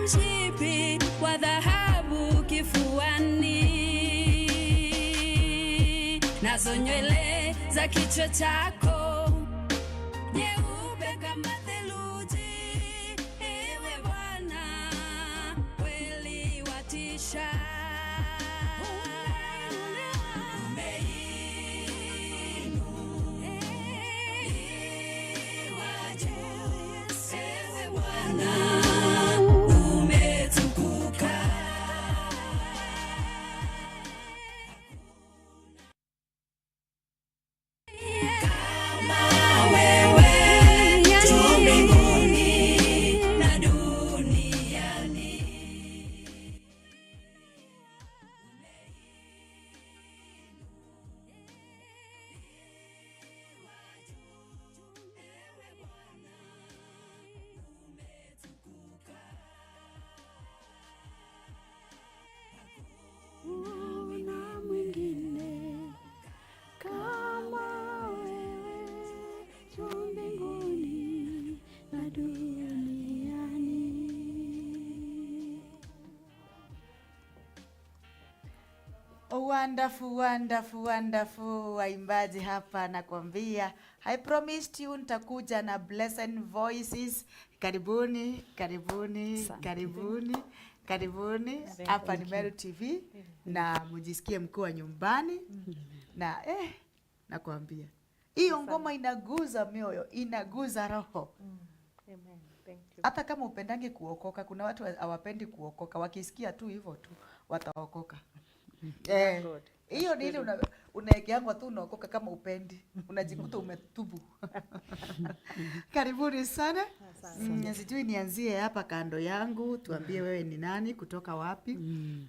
mshipi wa dhahabu kifuani, nazo nywele za kichwa chako nyeupe kama theluji. Ewe Bwana, kweli watisha. Wonderful, wonderful, wonderful. Waimbaji hapa nakwambia. I promised you nitakuja na blessed voices. Karibuni, karibuni, karibuni, karibuni. Hapa ni Meru TV na mjisikie mkiwa nyumbani. Na nakwambia. Hiyo ngoma inaguza mioyo, inaguza roho. Amen. Thank you. Hata kama upendange kuokoka, kuna watu hawapendi kuokoka, wakisikia tu hivyo tu wataokoka. Hiyo ni ile unaekeangwa tu unaokoka kama upendi. Unajikuta umetubu. Karibuni sana. Sijui nianzie hapa kando yangu, tuambie wewe ni nani, kutoka wapi,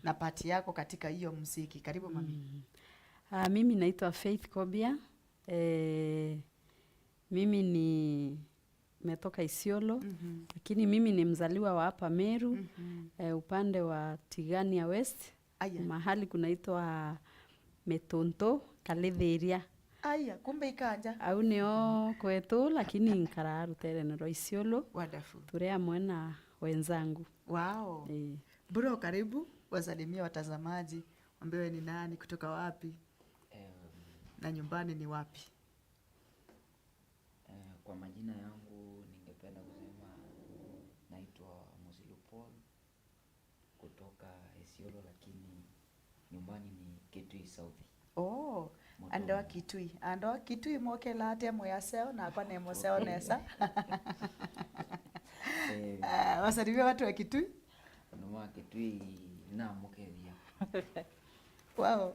na pati yako katika hiyo muziki. Karibu mami. Mimi naitwa Faith Kobia. Mimi ni metoka Isiolo, lakini mimi ni mzaliwa wa hapa Meru, upande wa Tigania West. Mahali kunaitwa Nteto Kaledheria. Kumbe ikanja. Au nio kwetu, lakini nkararu terenero Isiolo. Wonderful. Turea mwena wenzangu. Wow. Bro, karibu wasalimia watazamaji. Mwambie ni nani, kutoka wapi, na nyumbani ni wapi? Kwa majina yangu ningependa kusema naitwa Musilu Paul kutoka Isiolo, lakini nyumbani ni Kitui South. Andoa Kitui. Andoa Kitui moke late moyaseo na kwa nemo seo nesa. Wasalimia watu wa Kitui? Noma Kitui na mokeria. Wow.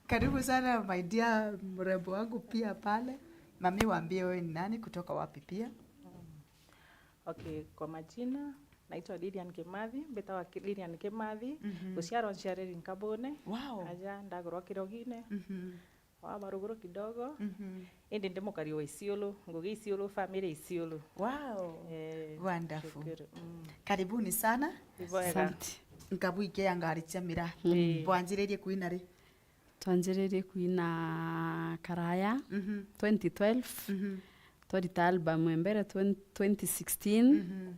Karibu sana my dear mrembo wangu pia pale. Mami, waambie wewe ni nani, kutoka wapi pia? Okay, kwa majina naitwa Lilian Kimathi, mbetawa Lilian Kimathi, usiaro nshareri nkabone. Wow. Aja ndagorwa kirogine. Wa baruguru kidogo. Indi ndimo kariwa Isiolo, ngugi Isiolo, family Isiolo. Wow. Wonderful. Karibuni sana. Asante. Nkabuike yangari chamira. Bwanjirerie kuina ri. Twanjirerie kuina Karaya 2012. Twarita album mbere 2016.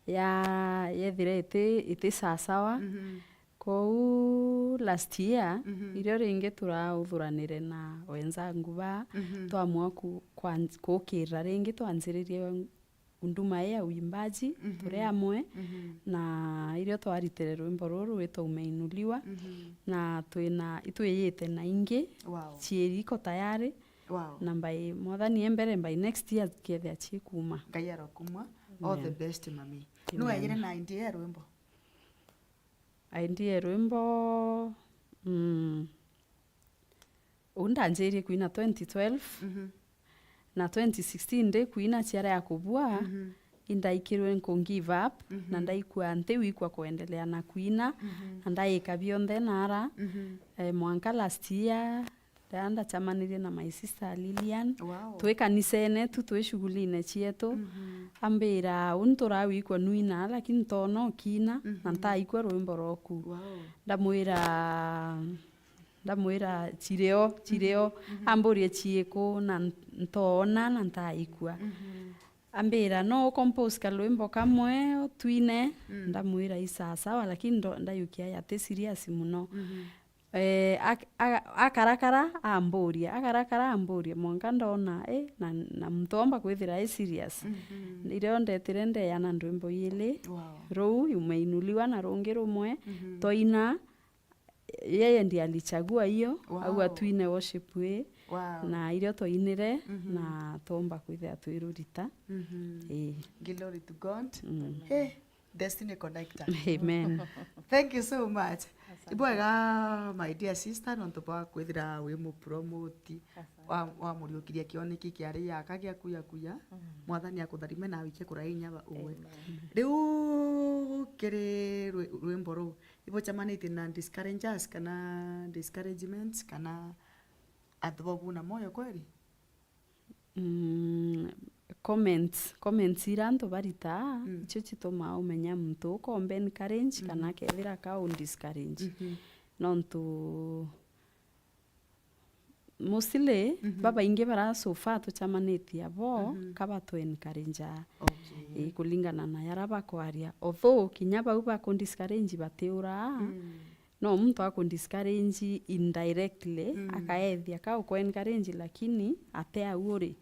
Yethire ite sasawa. Kou last year irio ringi turauthuranire na wenzangu ba twamua kukira ringi twanjiririe unduma ya uimbaji turi amwe na irio twaritire rwimbo ruru witwa umeinuliwa na itwiyite na ingi ciiriko tayari. Na by mwathani mbere by next year kiethe achikuma ngayaro kumwa. All the best mami. No ayire na idea rwimbo. Idea rwimbo undanjiri kuina 2012 na 2016 ndi kuina ciara ya kubua indaikirwe nko give up na ndaikua wikwa kuendelea na kuina na ndaika bionde nara mwanka last year ndaanda chamanirie na my sister Lilian. Tweka nisene tu shughuli cietu ambira untura wikwa nuina lakini tono kina na ntaikwa rwimbo roku. Ndamwira chireo amburie chieko na ntona na ntaikwa. ambira no compose ka rwimbo kamwe twine ndamwira isasawa lakini ndayukia yate serious muno akarakara amburia mwanka ndona na mtomba kwithira serious ndio ndetire ndeyana ndwimbo ile rou umeinuliwa na rungi rumwe toina yeye ndiye alichagua hiyo au atwine worship we na irio toinire na tomba kwithira twirurita glory to God. Hey, destiny connector. Amen. Thank you so much. Ibwega my dear sister nonto ba kwithira we mu promote wa muriukiria kioneki kiari yaka gia kuya mwathani akutharime na wike kurainya uwe riu kiri rwimbo ru ibo chamanite na discouragements kana athobu na moyo kweli comments iranto barita icho chitoma umenya muntu ukombe encourage kana kethira ka discourage nonto mostly baba inge bara sofa to chamaneti abo kaba to encourage kulingana na yaraba kwaria although kinya bau ba discourage bateura no mtu ako discourage indirectly akaethia ka uko encourage lakini atea uri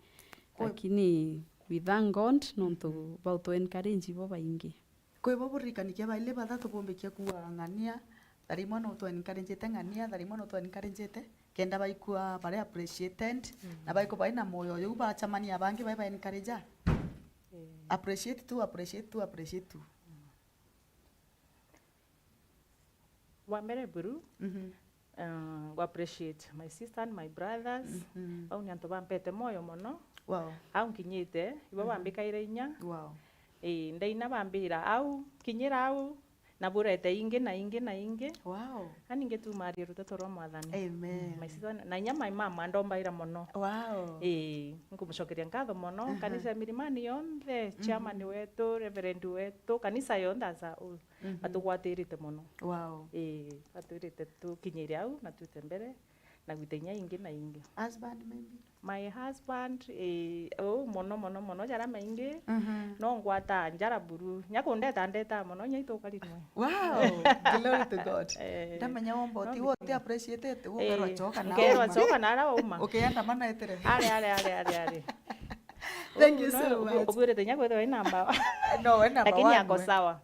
lakini we thank God nonto ba to encourage bo baingi kwe bo burikanikia baile bathatu bombekia kuangania tharimo no to encourage ngania tharimo no to encourage kenda baikua bare appreciated na baiko baina moyo yo ba chamani abangi ba encourage appreciate tu wa mere buru we appreciate my sister and my brothers au nyanto bampete moyo mono au kinyite ibo bambikaire inya ndaina bambira au kinyira au na burete inge ani ngetumari ruteto rwa mwathani amen my sister na inya my mama ndombaira mono ngumucokeria ngatho mono kanisa mirimani yonthe chairman wetu reverend wetu kanisa yonthe asa atugwatirite mono atwirite tukinyire au na twite mbere na gwitenya inge husband maybe my husband mono jara maingi no ngwata njara buru nyakundeta mono nyaitukarinwe glory to God ndamenya womboti wote appreciate wo choka na ara uma ukienda mana etere ale thank you so much ubure tenya kwethe ina namba no we namba lakini ako sawa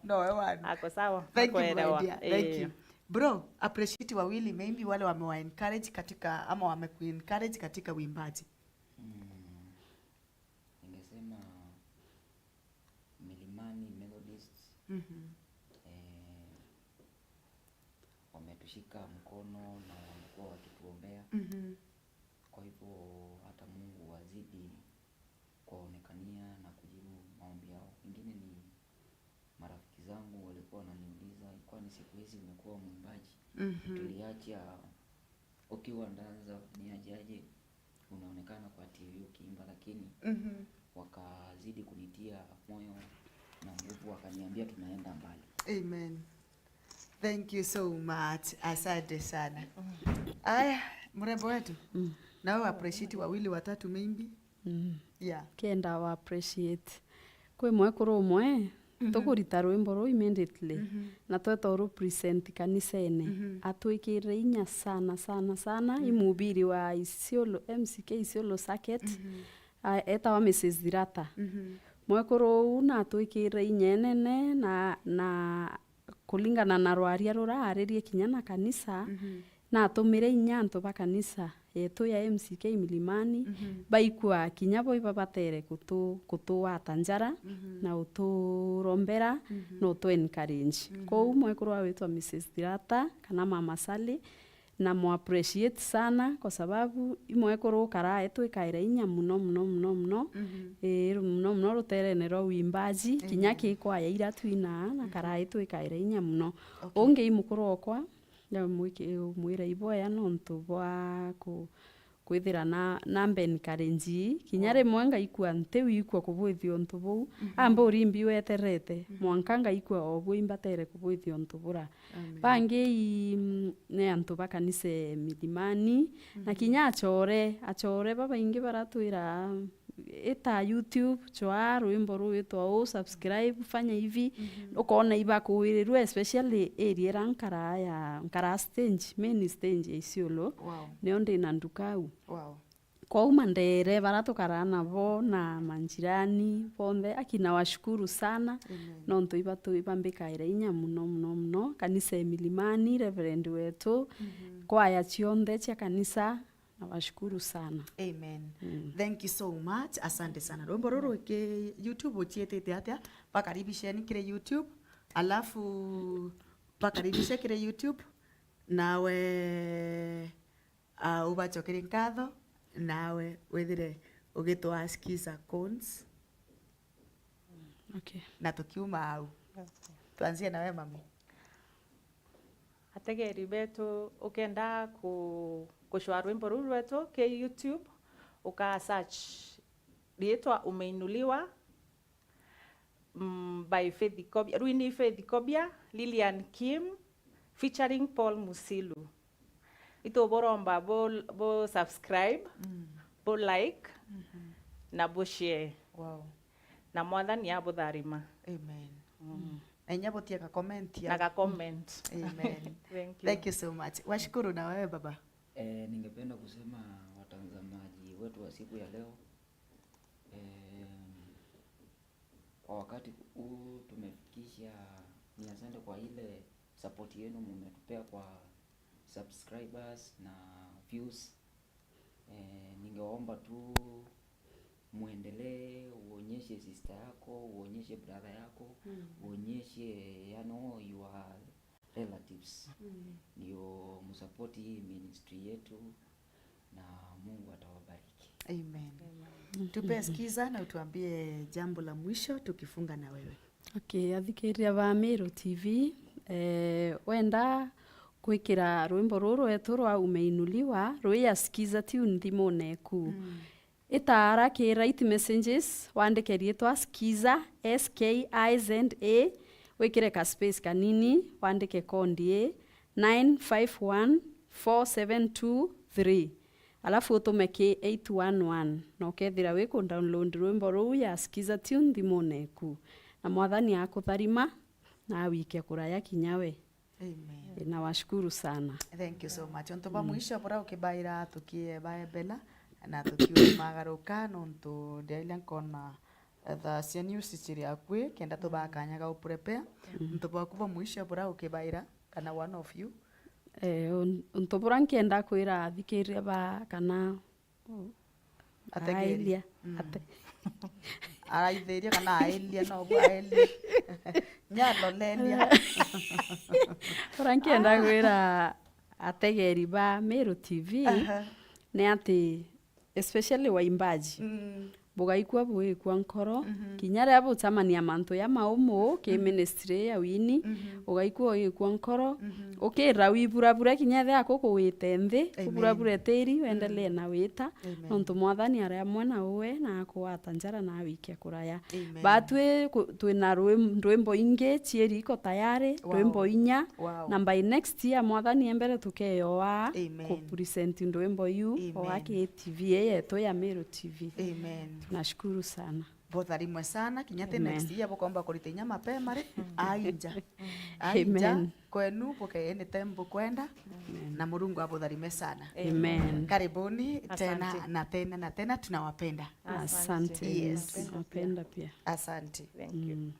ako sawa thank you bro appreciate wawili maybe wale wamewa encourage katika ama wameku encourage katika uimbaji ningesema Milimani Melodists wametushika mkono na wamekuwa wakituombea kwa hivyo hata Mungu wazidi kuonekania na kujibu maombi yao. Ingine ni marafiki zangu walikuwa wananiuliza kwani siku hizi umekuwa mwimbaji tuliacha ukiwa ndanza ni ajaje unaonekana kwa TV ukiimba, lakini wakazidi kunitia moyo na nguvu, wakaniambia tunaenda mbali. Amen. Thank you so much. Asante sana. Aya, mrembo wetu. Na wewe appreciate wawili watatu maybe. Yeah. Kenda wa appreciate. Kwe mwe kuro mwe tukurita rwimbo ru immediately na tweto represent kanisene atwikire inya sana imubiri wa Isiolo MCK Isiolo Circuit eta wa Mrs. Dirata mwe kuro na atwikire inya nene na kulingana na rwaria rura aririe kinyana kanisa na atumire inya antu ba kanisa yetu ya MCK Milimani baikua kinyabo ibabatere kutuwata njara na uturombera na utu encourage ko umwe kurwa wetwa Mrs. Dirata kana Mama Sally na mo appreciate sana kwa sababu imwe kuru kara yetu ikaira inya muno muno rutere nero wimbaji kinyaki kwa ya ira twina na kara yetu ikaira inya muno onge imukuru okwa ya mwira iboya nontu bwa kwithira na mben karenji kinyare mwanga ikua nte wikwa kubwithio ntubu amba urimbi weterete mwankanga ikua obwo imbatere kubwithio ntubura bange ne antu bakanise Milimani na kinya achore baba ingi baratwira ita YouTube chwa rwimbo rwitwa subscribe fanya hivi ukaona iba kuwirirwa especially area rankara ya nkara stage main stage ya Isiolo nio ndina ndukau kwa umandere baratukarana bo na manjirani bonde akina washukuru sana nonto iba mbikaire inya muno kanisa Milimani reverend wetu kwa ya chionde cha kanisa nawashukuru sana. Amen. Thank you so much. Asante sana. Rwimbo ruru ke YouTube uchietete atia pakaribisheni kire YouTube alafu pakaribishe kire YouTube nawe ubachokere nkatho nawe wethire ugitwasikiza cons. Okay. Na tukiuma au. Tuanzie na wewe mami. Ategeri betu ukenda kushwa rwimbo ruru rwetu ke YouTube uka search rietwa umeinuliwa by Faith Kobia, Ruini Faith Kobia, Lilian Kim featuring Paul Musilu. Ito boromba bo subscribe, bo like na bo share. Wow. Na mwathani abo tharima. Amen. Enya botia ka comment ya. Na ka comment. Amen. Thank you so much. Washukuru na wewe baba. Ningependa kusema watazamaji wetu wa siku ya leo, kwa wakati huu tumefikisha, ni asante kwa ile support yenu mmetupea kwa subscribers na views. Ningeomba tu muendelee, uonyeshe sister yako, uonyeshe brother yako, uonyeshe your relatives. Ndio msupport hii ministry yetu na Mungu atawabariki. Amen. Tupe skiza na utuambie jambo la mwisho tukifunga na wewe. Okay, athikiria ba Meru TV wenda kwikira rwimbo ruru eturwa umeinuliwa ruya skiza tune thimone ku itara ke write messages wandike rietwa skiza SKIZA wikire ka space kanini wandike kondi 951472 alafu utumeke 811 na ukethira wiku download rwimbo ruu ya skiza tune thimone ku na mwathani akutharima na wike kuraya kinyawe. Amen. Na washukuru sana. Thank you so much. Ontoba mwisho bora ukibaira tukie Bible na tukiwe magaruka nonto ndeile nkona the senior sister akwe kenda to bakanya ga prepare ntoba kuba mwisho bora ukibaira kana one of you ontobora nkenda kwira thikiria ba kana ategeria araitheria kana aelia no bwa aelia nyalo lelia Frankienda kwira ategeri ba Meru TV ne ati especially waimbaji bugaikwa buikwa nkoro kinyare abo tamania manto ya maumo ke ministry ya wini ugaikwa ikwa nkoro ukira wiburabura kinyathe akoko witenthi kuburabura teri wendelee na wita nonto mwathani aria mwana uwe na akwata njara na wikia kuraya batwe twina rwimbo inge chieri iko tayari rwimbo inya na by next year mwathani embere tukeyoa ku present rwimbo yu wake TV yetu ya Meru TV. Amen. Nashukuru sana. Botharimwe sana kinyate next year bokomba kuritinya mapema ri ainja kwenu poke ene tembo kwenda na Mungu abotharime sana. Amen. Karibuni tena na tena na tena, tunawapenda. Asante. Yes. Tunawapenda pia. Asante. Thank you.